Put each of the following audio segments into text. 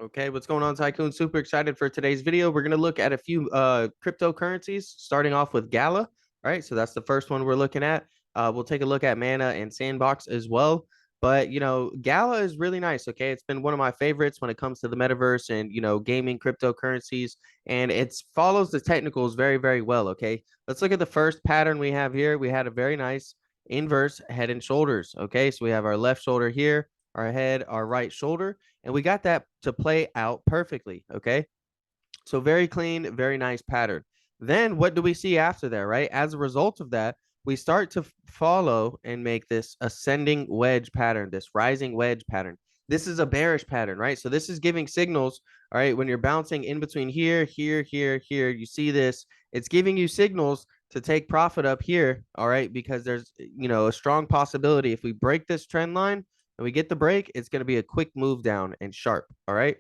Okay, what's going on, Tycoon? Super excited for today's video. We're going to look at a few cryptocurrencies, starting off with GALA. All right, so that's the first one we're looking at. We'll take a look at Mana and Sandbox as well. But, GALA is really nice, okay? It's been one of my favorites when it comes to the metaverse and, gaming cryptocurrencies. And it follows the technicals very, very well, okay? Let's look at the first pattern we have here. We had a very nice inverse head and shoulders, okay? So we have our left shoulder here, our head, our right shoulder, and we got that to play out perfectly. Okay. So very clean, very nice pattern. Then what do we see after that, right? As a result of that, we start to follow and make this ascending wedge pattern, this rising wedge pattern. This is a bearish pattern, right? So this is giving signals, all right, when you're bouncing in between here, here, here, here, you see this, it's giving you signals to take profit up here, all right, because there's, a strong possibility if we break this trend line and we get the break, it's going to be a quick move down and sharp, all right?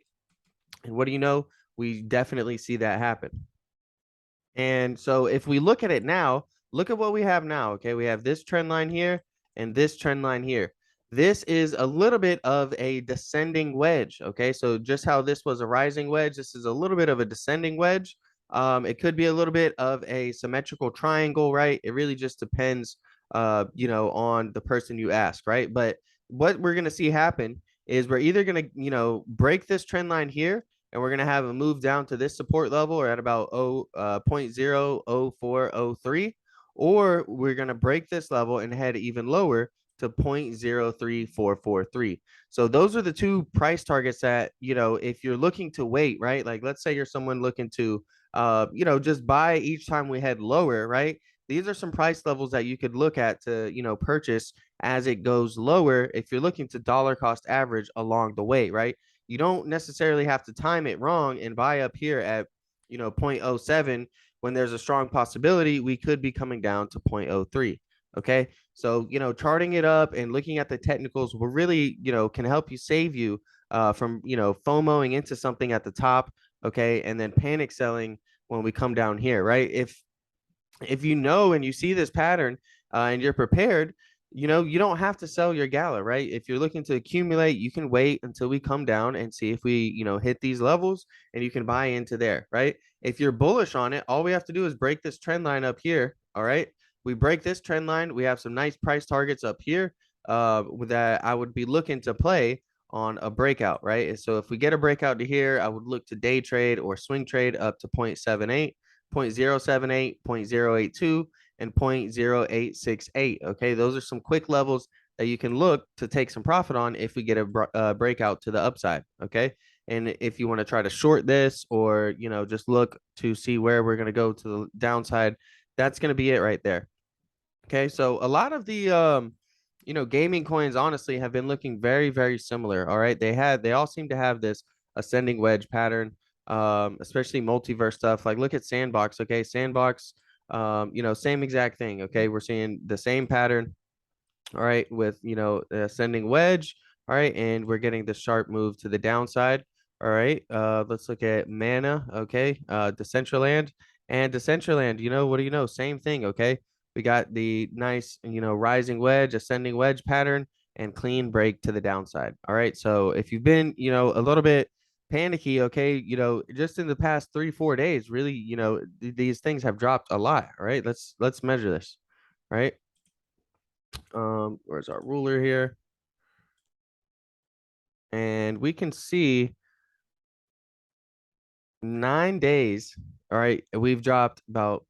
And what do you know? We definitely see that happen. And so if we look at it now, look at what we have now. Okay, we have this trend line here and this trend line here. This is a little bit of a descending wedge. Okay, so just how this was a rising wedge, this is a little bit of a descending wedge. It could be a little bit of a symmetrical triangle, right? It really just depends, on the person you ask, right? But what we're gonna see happen is we're either gonna, break this trend line here, and we're going to have a move down to this support level or at about 0.00403, or we're going to break this level and head even lower to 0.03443. So those are the two price targets that, if you're looking to wait, right? Like let's say you're someone looking to, just buy each time we head lower, right? These are some price levels that you could look at to, purchase as it goes lower if you're looking to dollar cost average along the way, right? You don't necessarily have to time it wrong and buy up here at 0.07 when there's a strong possibility we could be coming down to 0.03. Okay, so charting it up and looking at the technicals will really can help you save you from FOMOing into something at the top, okay, and then panic selling when we come down here, right? If you know and you see this pattern and you're prepared, you don't have to sell your GALA, right? If you're looking to accumulate, you can wait until we come down and see if we, hit these levels and you can buy into there, right? If you're bullish on it, all we have to do is break this trend line up here, all right? We break this trend line. We have some nice price targets up here that I would be looking to play on a breakout, right? So if we get a breakout to here, I would look to day trade or swing trade up to 0.78, 0.078, 0.082, and 0.0868. Okay, those are some quick levels that you can look to take some profit on if we get a breakout to the upside. Okay, and if you want to try to short this or just look to see where we're going to go to the downside, that's going to be it right there. Okay, so a lot of the gaming coins honestly have been looking very, very similar. All right, they all seem to have this ascending wedge pattern, especially multiverse stuff. Like look at Sandbox. Okay, Sandbox, same exact thing. Okay, we're seeing the same pattern. All right, with the ascending wedge. All right, and we're getting the sharp move to the downside. All right, let's look at Mana. Okay, Decentraland and Decentraland. What do you know? Same thing. Okay, we got the nice rising wedge, ascending wedge pattern, and clean break to the downside. All right, so if you've been a little bit panicky, okay, just in the past 3-4 days, really, these things have dropped a lot. All right, let's measure this. All right. Where's our ruler here? And we can see 9 days. All right, we've dropped about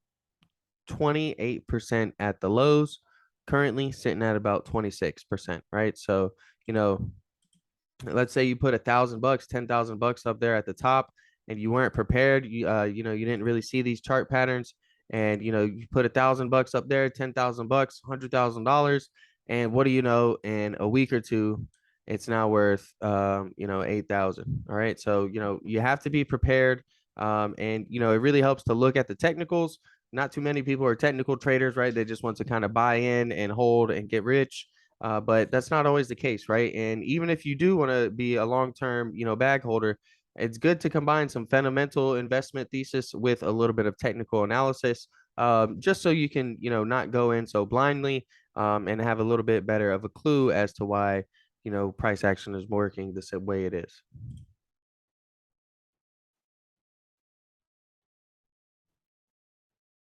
28% at the lows, currently sitting at about 26%, right? So, let's say you put $1,000, $10,000 up there at the top, and you weren't prepared. You didn't really see these chart patterns, and you put $1,000 up there, $10,000, $100,000, and what do you know? In a week or two, it's now worth 8,000. All right, so you have to be prepared, and it really helps to look at the technicals. Not too many people are technical traders, right? They just want to kind of buy in and hold and get rich. But that's not always the case, right? And even if you do want to be a long-term, bag holder, it's good to combine some fundamental investment thesis with a little bit of technical analysis, just so you can, not go in so blindly, and have a little bit better of a clue as to why, price action is working the same way it is.